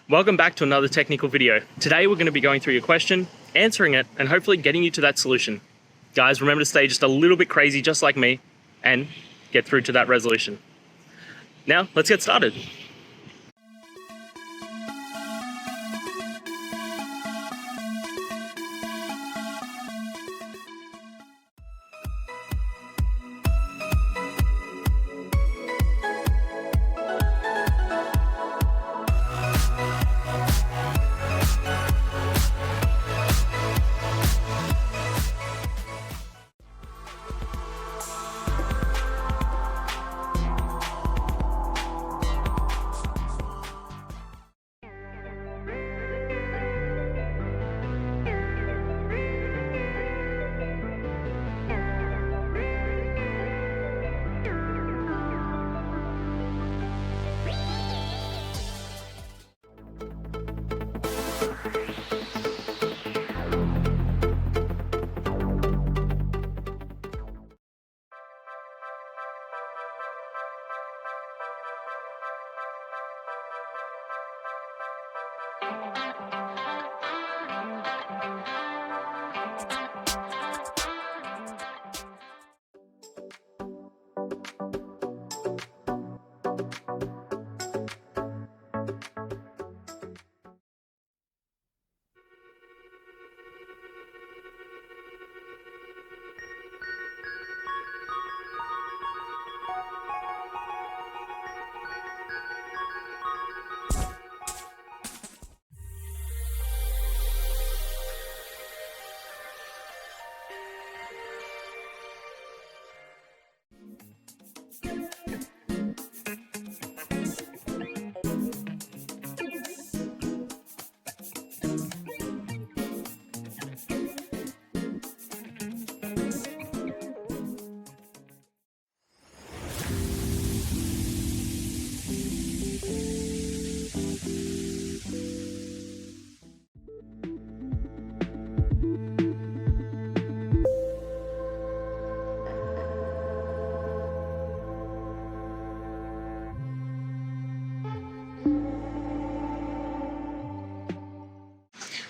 Welcome back to another technical video. Today we're going to be going through your question, answering it, and hopefully getting you to that solution. Guys, remember to stay just a little bit crazy just like me and get through to that resolution. Now, let's get started.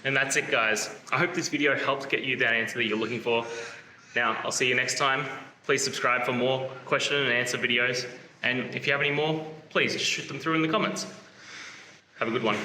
And that's it, guys. I hope this video helped get you that answer that you're looking for. Now, I'll see you next time. Please subscribe for more question and answer videos. And if you have any more, please just shoot them through in the comments. Have a good one.